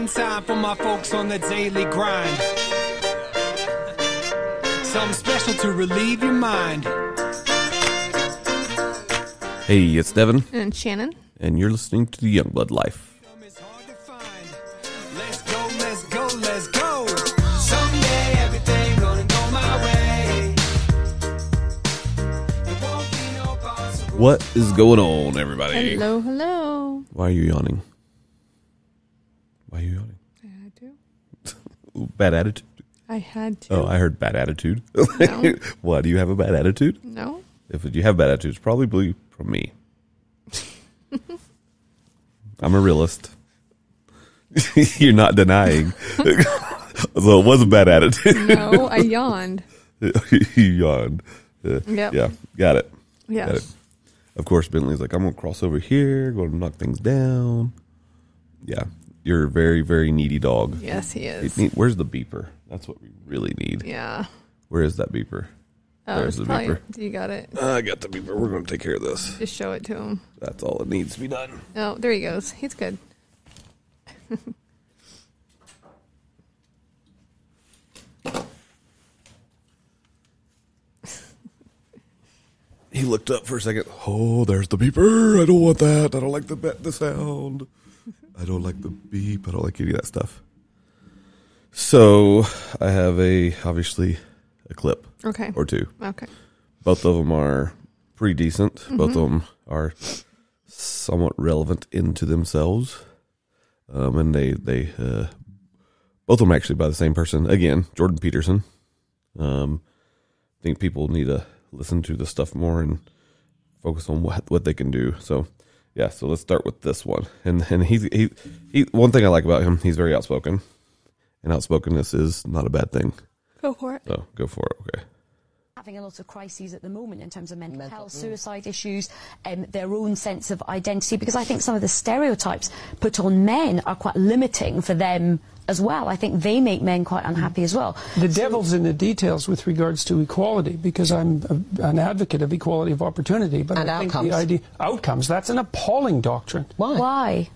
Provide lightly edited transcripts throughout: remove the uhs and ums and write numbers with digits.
One time for my folks on the daily grind. Something special to relieve your mind. Hey, it's Devin. And Shannon. And you're listening to the Youngblood Life. Let's go, let's go, let's go. Someday everything gonna go my way. There won't be no possible. What is going on, everybody? Hello, hello. Why are you yawning? Why are you yawning? I had to. Bad attitude? I had to. Oh, I heard bad attitude. No. Why, do you have a bad attitude? No. If you have bad attitude, it's probably from me. I'm a realist. You're not denying. So it was a bad attitude. No, I yawned. You yawned. Yep. Yeah, got it. Yes. Got it. Of course, Bentley's like, I'm going to cross over here, going to knock things down. Yeah, you're a very, very needy dog. Yes, he is. Where's the beeper? That's what we really need. Yeah. Where is that beeper? There's the beeper. You got it. I got the beeper. We're going to take care of this. Just show it to him. That's all that needs to be done. Oh, there he goes. He's good. He looked up for a second. Oh, there's the beeper. I don't want that. I don't like the sound. I don't like the beep. I don't like any of that stuff. So I have obviously a clip. Okay. Or two. Okay. Both of them are pretty decent. Mm-hmm. Both of them are somewhat relevant into themselves. And they both of them actually by the same person. Again, Jordan Peterson. I think people need to listen to the stuff more and focus on what they can do. So, yeah. So let's start with this one. And he one thing I like about him, he's very outspoken, and outspokenness is not a bad thing. Go for it. So go for it. Okay. Having a lot of crises at the moment in terms of mental health, suicide issues, their own sense of identity, because I think some of the stereotypes put on men are quite limiting for them as well. I think they make men quite unhappy as well. The devil's in the details with regards to equality, because I'm an advocate of equality of opportunity. But and I think outcomes. the idea outcomes, that's an appalling doctrine. Why?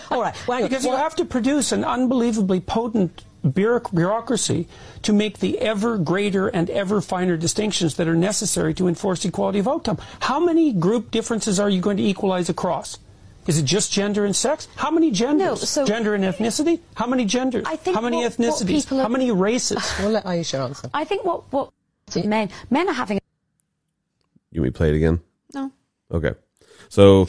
All right. Well, Because you have to produce an unbelievably potent bureaucracy to make the ever greater and ever finer distinctions that are necessary to enforce equality of outcome. How many group differences are you going to equalize across? Is it just gender and sex? How many genders? No, so gender and ethnicity? How many genders? I think how many what ethnicities? people are- How many races? We'll let Aisha answer. I think what men are having. You want me to play it again? No. Okay. So,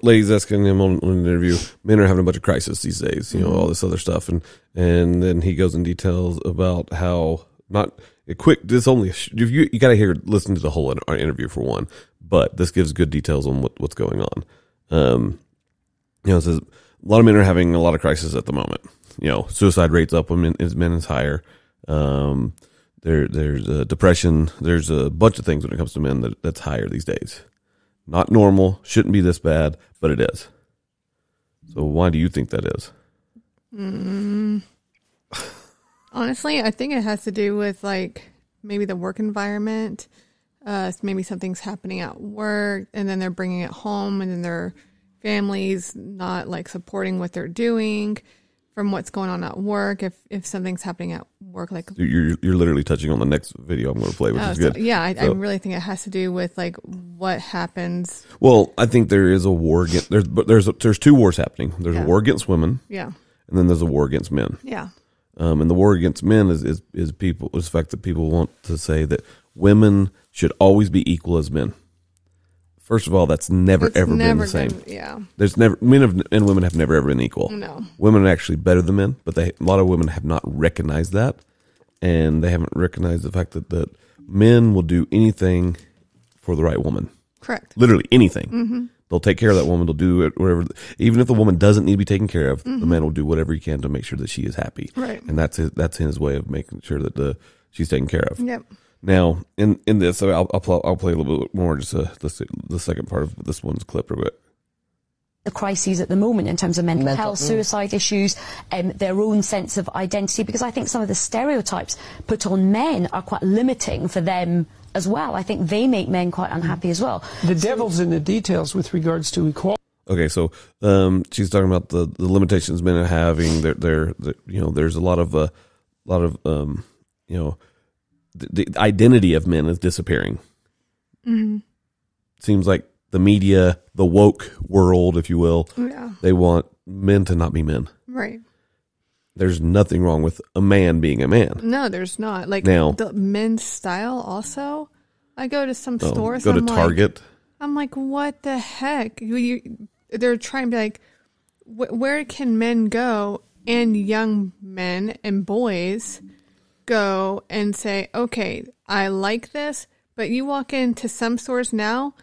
ladies asking him on an interview, men are having a bunch of crises these days, all this other stuff. And then he goes in details about how, not a quick, this only, you got to listen to the whole interview for one, but this gives good details on what's going on. It says a lot of men are having a lot of crises at the moment. Suicide rates up when men is higher. There's depression. There's a bunch of things when it comes to men that's higher these days. Not normal, shouldn't be this bad, but it is. So why do you think that is? Honestly, I think it has to do with maybe the work environment. Maybe something's happening at work and then they're bringing it home, and then their family's not supporting what they're doing from what's going on at work. If something's happening at work, you're literally touching on the next video I'm going to play, which is good. Yeah, I really think it has to do with what happens. Well, I think there is a war against there's two wars happening. There's a war against women, yeah, and then there's a war against men. Yeah, and the war against men is the fact that people want to say that women should always be equal as men. First of all, that's never been the same. Yeah. There's never, men and women have never ever been equal. No. Women are actually better than men, but a lot of women have not recognized that, and they haven't recognized the fact that men will do anything for the right woman. Correct. Literally anything. Mm-hmm. They'll take care of that woman. They'll do it whatever. Even if the woman doesn't need to be taken care of, the man will do whatever he can to make sure that she is happy. Right. And that's his way of making sure that she's taken care of. Yep. Now, in this, so I'll play a little bit more, just the second part of this one's clip or bit. The crises at the moment in terms of mental health, suicide issues, their own sense of identity, because I think some of the stereotypes put on men are quite limiting for them as well. I think they make men quite unhappy as well. The devil's in the details with regards to equality. Okay, so she's talking about the limitations men are having. They're there's a lot of the identity of men is disappearing. Mm-hmm. Seems like the media, the woke world, if you will, they want men to not be men. Right. There's nothing wrong with a man being a man. No, there's not. Like now, the men's style also. I go to some stores. Go to Target. I'm like, what the heck? They're trying to be like, where can men go and young men and boys go and say, okay, I like this, but you walk into some stores now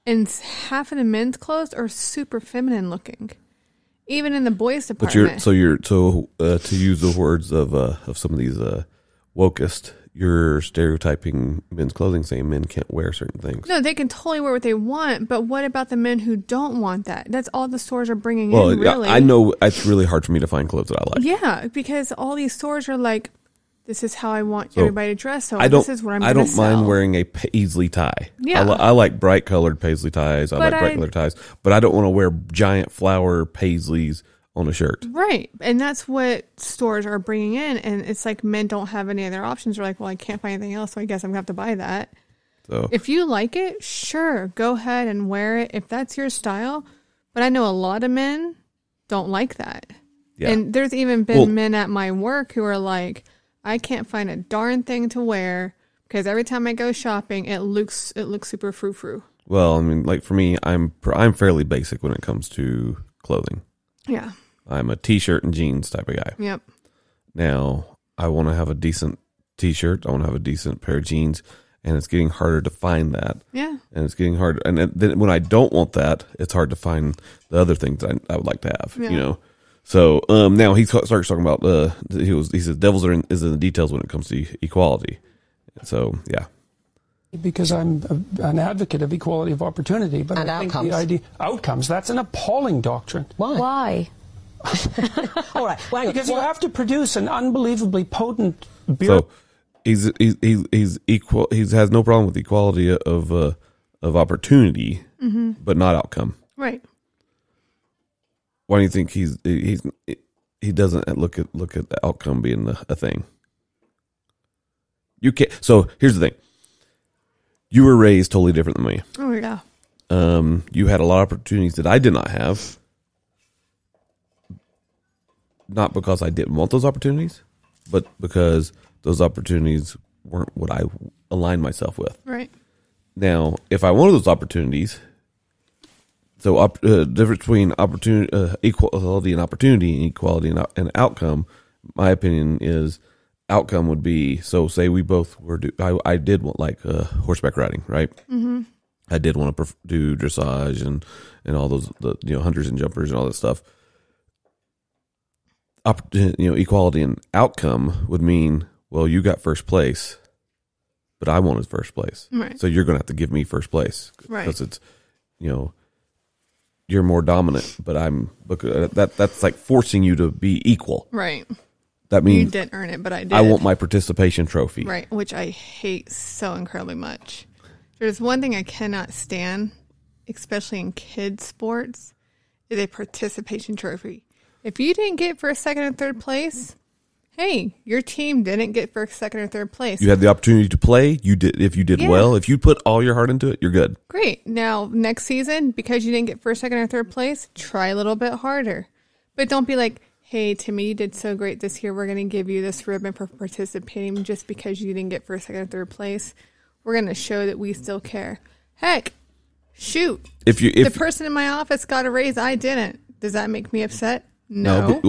and half of the men's clothes are super feminine looking. Even in the boys department. But to use the words of some of these wokest, you're stereotyping men's clothing, saying men can't wear certain things. No, they can totally wear what they want, but what about the men who don't want that? That's all the stores are bringing in, really. I know it's really hard for me to find clothes that I like. Yeah, because all these stores are like, this is how I want everybody to dress, so this is what I'm I going to don't sell. mind wearing a paisley tie. Yeah. I like bright colored paisley ties. I like bright colored ties, but I don't want to wear giant flower paisleys on a shirt. Right, and that's what stores are bringing in, and it's like men don't have any other options. They're like, well, I can't find anything else, so I guess I'm going to have to buy that. So if you like it, sure, go ahead and wear it if that's your style, but I know a lot of men don't like that. Yeah. And there's even been men at my work who are like, I can't find a darn thing to wear because every time I go shopping, it looks super frou-frou. Well, I mean, like for me, I'm fairly basic when it comes to clothing. Yeah. I'm a t-shirt and jeans type of guy. Yep. Now, I want to have a decent t-shirt. I want to have a decent pair of jeans, and it's getting harder to find that. Yeah. And it's getting harder. And then when I don't want that, it's hard to find the other things that I would like to have, you know. So now he starts talking about he says devils is in the details when it comes to equality. So yeah, because I'm an advocate of equality of opportunity, but I think the idea outcomes, that's an appalling doctrine. Why? All right, because you have to produce an unbelievably potent beer. So he's equal. He has no problem with equality of opportunity, but not outcome. Right. Why do you think he doesn't look at the outcome being a thing? You can't. So here's the thing. You were raised totally different than me. Oh yeah. You had a lot of opportunities that I did not have. Not because I didn't want those opportunities, but because those opportunities weren't what I aligned myself with. Right. Now, if I wanted those opportunities, so difference between equality and opportunity and equality and outcome, my opinion is outcome would be, so say we both were, I did want like horseback riding, right? Mm-hmm. I did want to do dressage and all those, hunters and jumpers and all that stuff. Equality and outcome would mean, well, you got first place, but I wanted first place. Right. So you're going to have to give me first place. Right. Because it's, you're more dominant, but that's like forcing you to be equal. Right. That means you didn't earn it, but I did. I want my participation trophy. Right, which I hate so incredibly much. There's one thing I cannot stand, especially in kids' sports, is a participation trophy. If you didn't get first, second, or third place, hey, your team didn't get first, second, or third place. You had the opportunity to play. You did. If you did well, if you put all your heart into it, you're good. Great. Now, next season, because you didn't get first, second, or third place, try a little bit harder. But don't be like, hey, Timmy, you did so great this year. We're going to give you this ribbon for participating just because you didn't get first, second, or third place. We're going to show that we still care. Heck, shoot. If the person in my office got a raise, I didn't. Does that make me upset? No.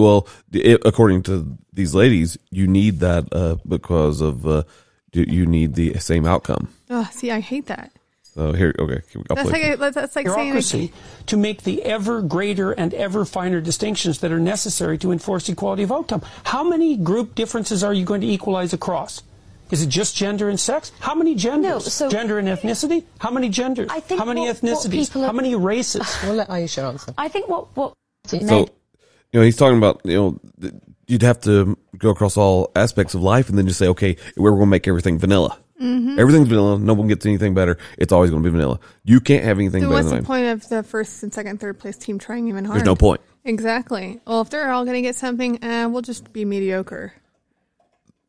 According to these ladies, you need that because of you need the same outcome. Oh, see, I hate that. Here, okay. That's like bureaucracy to make the ever greater and ever finer distinctions that are necessary to enforce equality of outcome. How many group differences are you going to equalize across? Is it just gender and sex? How many genders? No, gender and ethnicity? How many genders? How many ethnicities? How many races? We'll let Aisha answer. I think what he's talking about, you'd have to go across all aspects of life and then just say, okay, we're going to make everything vanilla. Everything's vanilla. No one gets anything better. It's always going to be vanilla. You can't have anything So better what's than the mine. point of the first and second, third place team trying even harder? There's no point. Exactly. Well, if they're all going to get something, we'll just be mediocre.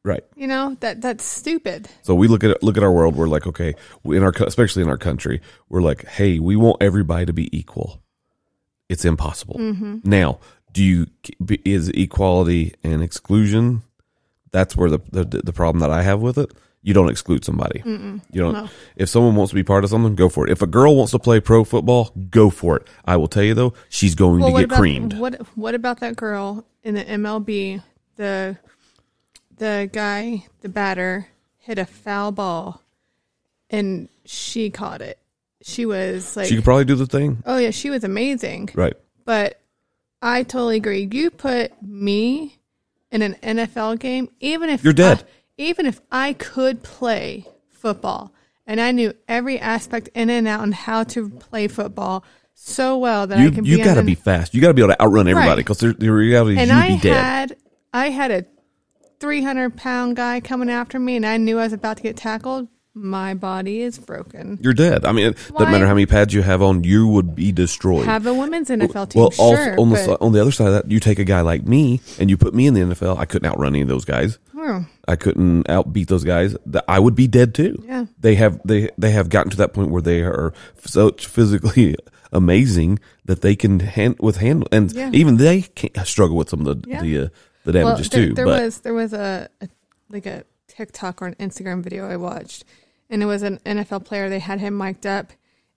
Right. You know, that's stupid. So we look at our world. We're like, okay, especially in our country, we're like, hey, we want everybody to be equal. It's impossible. Now, is equality and exclusion? That's where the problem that I have with it. You don't exclude somebody. You don't. No. If someone wants to be part of something, go for it. If a girl wants to play pro football, go for it. I will tell you though, she's going to get creamed. What about that girl in the MLB? The guy, the batter, hit a foul ball, and she caught it. She was like, she could probably do the thing. Oh yeah, she was amazing. Right. But I totally agree. You put me in an NFL game, even if you're dead. Even if I could play football and I knew every aspect in and out and how to play football so well that I can be. You got to be fast. You got to be able to outrun everybody because the reality is you'd be dead. I had a 300-pound guy coming after me, and I knew I was about to get tackled. My body is broken. You're dead. I mean, it doesn't matter how many pads you have on, you would be destroyed. Have a women's NFL team, well, sure. Also, on the other side of that, you take a guy like me and you put me in the NFL. I couldn't outrun any of those guys. I couldn't outbeat those guys. I would be dead too. Yeah. They have gotten to that point where they are so physically amazing that they can handle, and even they can't struggle with some of the damages too. There was a TikTok or an Instagram video I watched, and it was an NFL player. They had him mic'd up,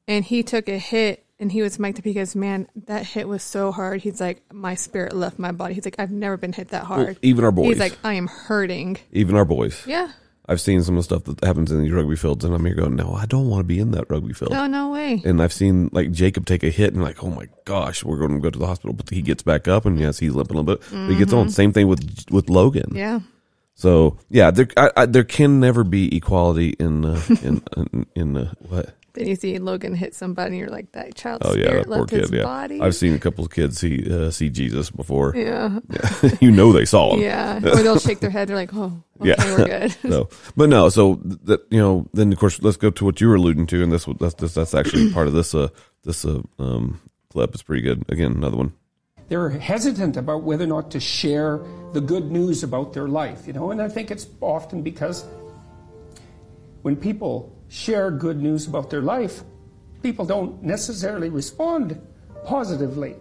and he took a hit, and he was mic'd up because, man, that hit was so hard. He's like, my spirit left my body. He's like, I've never been hit that hard. Well, even our boys. He's like, I am hurting. Even our boys. Yeah. I've seen some of the stuff that happens in these rugby fields, and I'm here going, no, I don't want to be in that rugby field. Oh, no way. And I've seen like Jacob take a hit, and like, oh my gosh, we're going to go to the hospital. But he gets back up, and yes, he's limping a little bit, but he gets on. Same thing with Logan. Yeah. So yeah, there can never be equality in what. Then you see Logan hit somebody, and you're like, that child's that spirit poor left kid. his Yeah, body. I've seen a couple of kids see Jesus before. Yeah. You know they saw him. Yeah, or they'll shake their head. They're like, oh, okay, we're good. So that then of course let's go to what you were alluding to, and that's actually part of this clip. It's pretty good. Again, another one. They're hesitant about whether or not to share the good news about their life, and I think it's often because when people share good news about their life, people don't necessarily respond positively.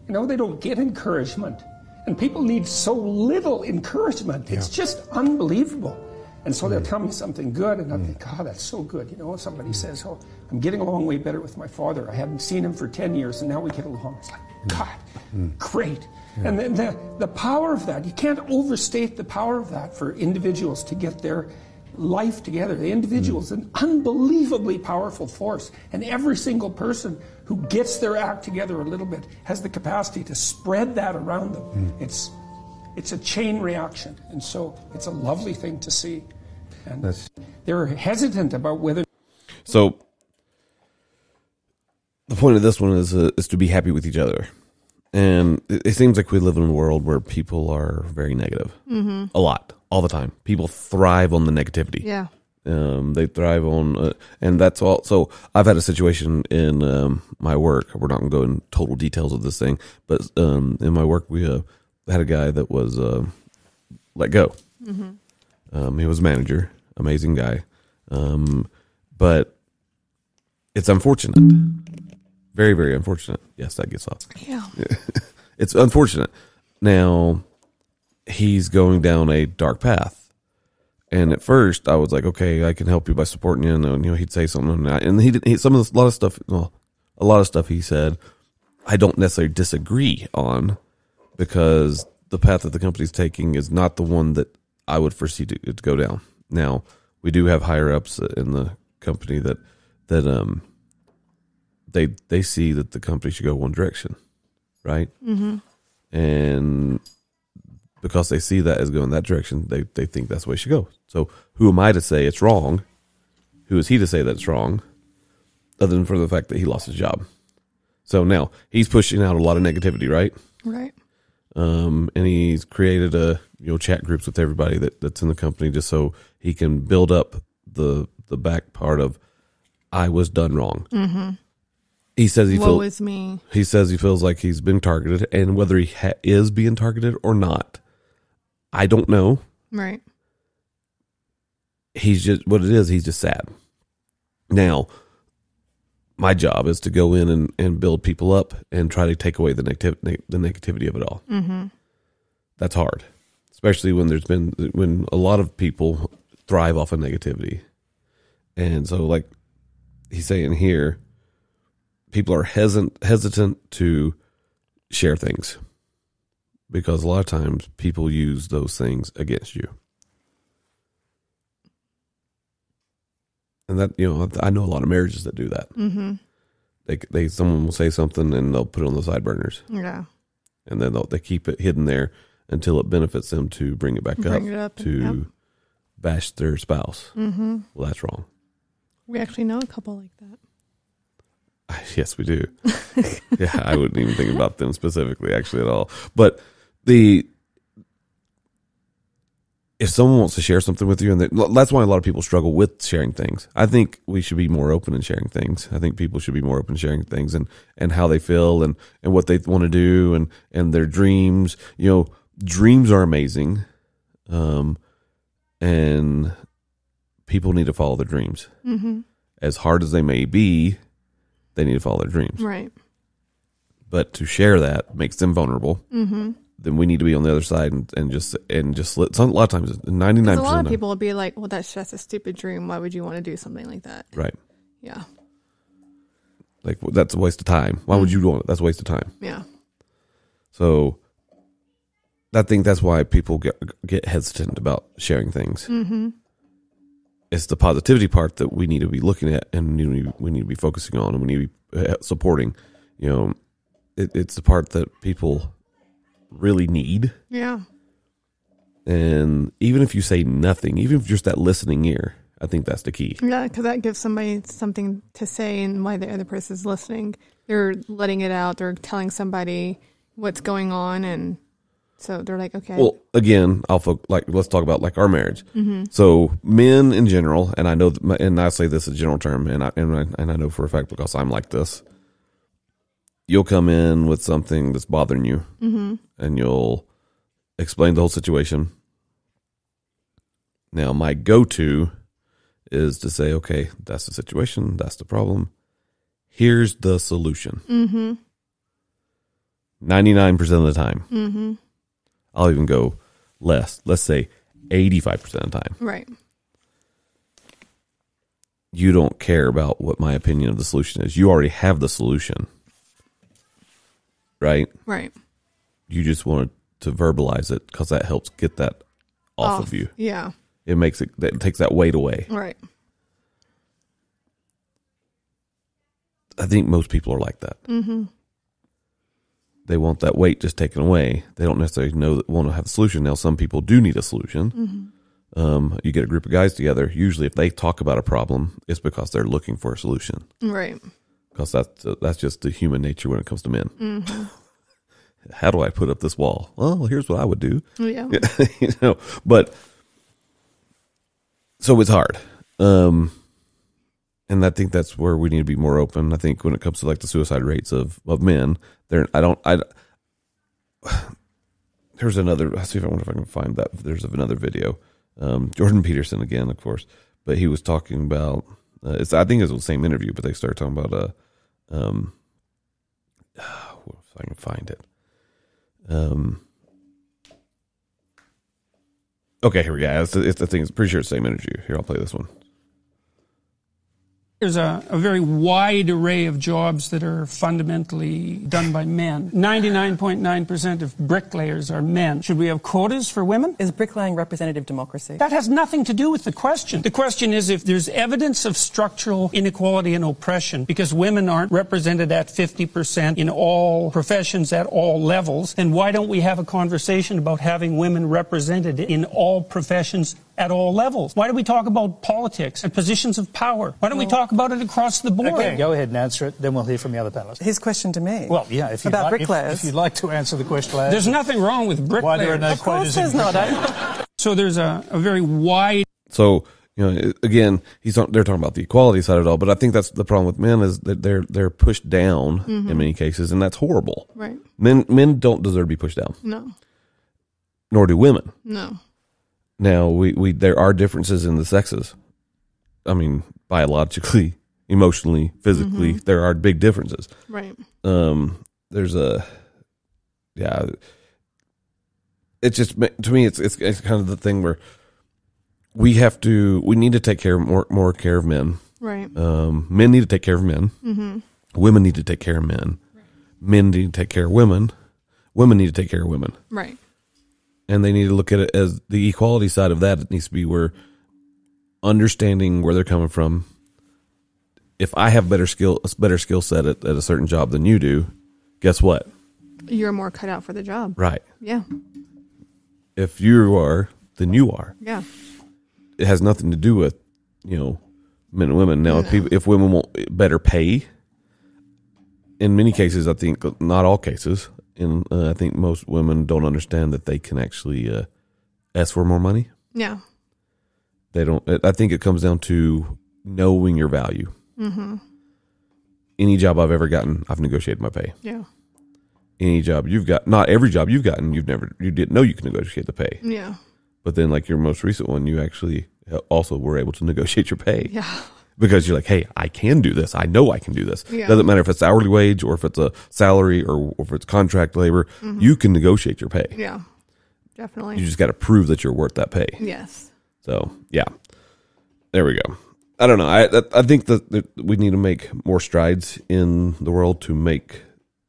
They don't get encouragement. And people need so little encouragement. It's just unbelievable. And so they'll tell me something good, and I think, oh, that's so good. Somebody says, oh, I'm getting along way better with my father. I haven't seen him for 10 years, and now we get along. It's like, God, great. Yeah. And then the power of that, you can't overstate the power of that for individuals to get their life together. The individual is an unbelievably powerful force, and every single person who gets their act together a little bit has the capacity to spread that around them. It's a chain reaction, and so it's a lovely thing to see. And they're hesitant about whether. So the point of this one is to be happy with each other. And it seems like we live in a world where people are very negative. A lot, all the time. People thrive on the negativity. Yeah. They thrive on, and that's all. So I've had a situation in my work. We're not going to go in total details of this thing, but in my work, we had a guy that was let go. He was a manager, amazing guy, but it's unfortunate. Very, very unfortunate. Yes, that gets off. Yeah. It's unfortunate. Now, he's going down a dark path. And at first, I was like, okay, I can help you by supporting you. And he'd say something. And a lot of stuff he said, I don't necessarily disagree on, because the path that the company's taking is not the one that I would foresee to go down. Now, we do have higher ups in the company that they see that the company should go one direction, right? And because they see that as going that direction, they think that's the way it should go. So who am I to say it's wrong? Who is he to say that it's wrong, other than for the fact that he lost his job? So now he's pushing out a lot of negativity, right? Right. And he's created chat groups with everybody that's in the company, just so he can build up the back part of I was done wrong. Mm-hmm. He says Woe is me. He says he feels like he's been targeted, and whether he is being targeted or not, I don't know. Right. He's just what it is. He's just sad. Now, my job is to go in and build people up and try to take away the negativity of it all. Mm-hmm. That's hard, especially when a lot of people thrive off of negativity. And so, like he's saying here, people are hesitant to share things because a lot of times people use those things against you. And that, I know a lot of marriages that do that. Mm-hmm. Someone will say something and they'll put it on the side burners. Yeah. And then they keep it hidden there until it benefits them to bring it back up to bash their spouse. Mm-hmm. Well, that's wrong. We actually know a couple like that. Yes, we do. Yeah, I wouldn't even think about them specifically actually at all. But if someone wants to share something with you, and that's why a lot of people struggle with sharing things. I think we should be more open in sharing things. I think people should be more open sharing things and how they feel and what they want to do and their dreams. Dreams are amazing. And people need to follow their dreams. Mm-hmm. As hard as they may be, they need to follow their dreams. Right. But to share that makes them vulnerable. Mm-hmm. Then we need to be on the other side and just let. A lot of times, 99%. A lot of people will be like, "Well, that's just a stupid dream. Why would you want to do something like that?" Right. Yeah. Like that's a waste of time. Why would you do it? That's a waste of time. Yeah. So, I think that's why people get hesitant about sharing things. Mm-hmm. It's the positivity part that we need to be looking at, and we need to be focusing on, and we need to be supporting. It's the part that people really need. Yeah. And even if you say nothing, even if just that listening ear, I think that's the key. Yeah, because that gives somebody something to say, and why the other person's listening. They're letting it out. They're telling somebody what's going on, and so they're like, okay. Well, again, let's talk about like our marriage. Mm-hmm. So men in general, and I know, and I say this as a general term, and I know for a fact because I'm like this. You'll come in with something that's bothering you, mm-hmm. and you'll explain the whole situation. Now, my go-to is to say, okay, that's the situation, that's the problem. Here's the solution. Mm-hmm. 99% of the time. Mm-hmm. I'll even go less. Let's say 85% of the time. Right. You don't care about what my opinion of the solution is. You already have the solution. Right? Right. You just wanted to verbalize it because that helps get that off of you. Yeah. It takes that weight away. Right. I think most people are like that. Mm-hmm. They want that weight just taken away. They don't necessarily want to have a solution. Now, some people do need a solution. Mm-hmm. You get a group of guys together. Usually, if they talk about a problem, it's because they're looking for a solution. Right. Because that's just the human nature when it comes to men. Mm-hmm. How do I put up this wall? Well, here's what I would do. Yeah. But so it's hard. And I think that's where we need to be more open. I think when it comes to like the suicide rates of men, there's another, I wonder if I can find that. There's another video. Jordan Peterson again, of course, but he was talking about, I think it was the same interview, but they started talking about, if I can find it. Okay, here we go. It's the thing. It's pretty sure it's the same interview. Here, I'll play this one. There's a very wide array of jobs that are fundamentally done by men. 99.9% of bricklayers are men. Should we have quotas for women? Is bricklaying representative democracy? That has nothing to do with the question. The question is if there's evidence of structural inequality and oppression because women aren't represented at 50% in all professions at all levels, then why don't we have a conversation about having women represented in all professions at all levels? Why do we talk about politics and positions of power? Why don't we talk about it across the board? Okay, go ahead and answer it, then we'll hear from the other panelists. His question to me. Well, yeah, if you'd like to answer the question. There's nothing wrong with bricklayers. Why there are no quotas? Of course there's not. So there's a very wide... So You know, again, they're talking about the equality side of it all, but I think that's the problem with men is that they're pushed down in many cases, and that's horrible. Right. Men don't deserve to be pushed down. No. Nor do women. No. Now, we there are differences in the sexes. I mean, biologically, emotionally, physically, there are big differences. Right. There's it's just, to me, it's kind of the thing where we need to take more care of men. Right. Men need to take care of men. Mm-hmm. Women need to take care of men. Right. Men need to take care of women. Women need to take care of women. Right. And they need to look at it as the equality side of that. It needs to be where understanding where they're coming from. If I have a better skill set at a certain job than you do, guess what? You're more cut out for the job. Right. Yeah. If you are, then you are. Yeah. It has nothing to do with, men and women. Now, if women want better pay, in many cases, I think, not all cases, I think most women don't understand that they can actually ask for more money. Yeah. They don't. I think it comes down to knowing your value. Mm-hmm. Any job I've ever gotten, I've negotiated my pay. Yeah. Any job you've got, not every job you've gotten, you didn't know you could negotiate the pay. Yeah. But then, like your most recent one, you actually also were able to negotiate your pay. Yeah. Because you're like, hey, I can do this. I know I can do this. Yeah. Doesn't matter if it's hourly wage or if it's a salary or if it's contract labor. Mm-hmm. You can negotiate your pay. Yeah. Definitely. You just got to prove that you're worth that pay. Yes. So, yeah. There we go. I don't know. I think that we need to make more strides in the world to make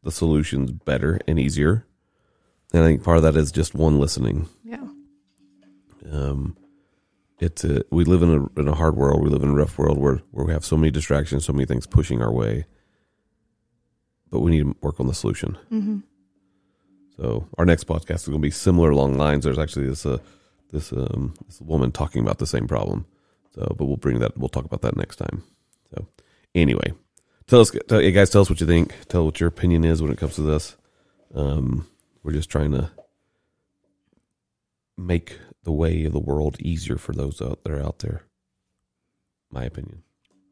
the solutions better and easier. And I think part of that is just one, listening. Yeah. We live in a hard world. We live in a rough world where we have so many distractions, so many things pushing our way. But we need to work on the solution. Mm-hmm. So our next podcast is going to be similar along lines. There's actually this woman talking about the same problem. So, but we'll talk about that next time. So anyway, tell us what you think. Tell what your opinion is when it comes to this. We're just trying to make the way of the world easier for those that are out there. My opinion.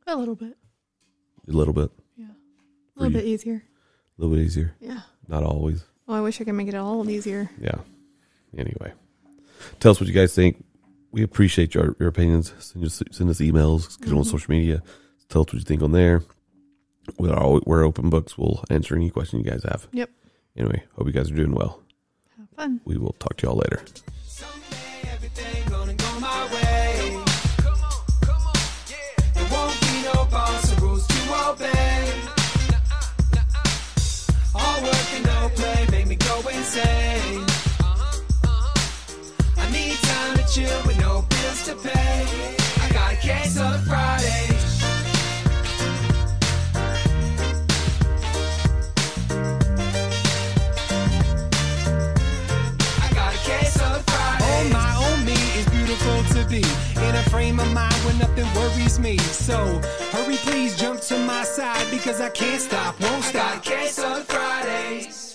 A little bit. A little bit. Yeah. A little bit easier. A little bit easier. Yeah. Not always. Well, I wish I could make it all easier. Yeah. Anyway, tell us what you guys think. We appreciate your opinions. Send us emails. Get on social media. Tell us what you think on there. We're open books. We'll answer any question you guys have. Yep. Anyway, hope you guys are doing well. Have fun. We will talk to y'all later. Someday everything gonna go my way. Come on, yeah. There won't be no boss or rules to obey. All work and no play make me go insane. I need time to chill with no bills to pay. I got a case of Fridays. To be in a frame of mind where nothing worries me. So hurry, please jump to my side because I can't stop, won't stop. I got a case on Fridays.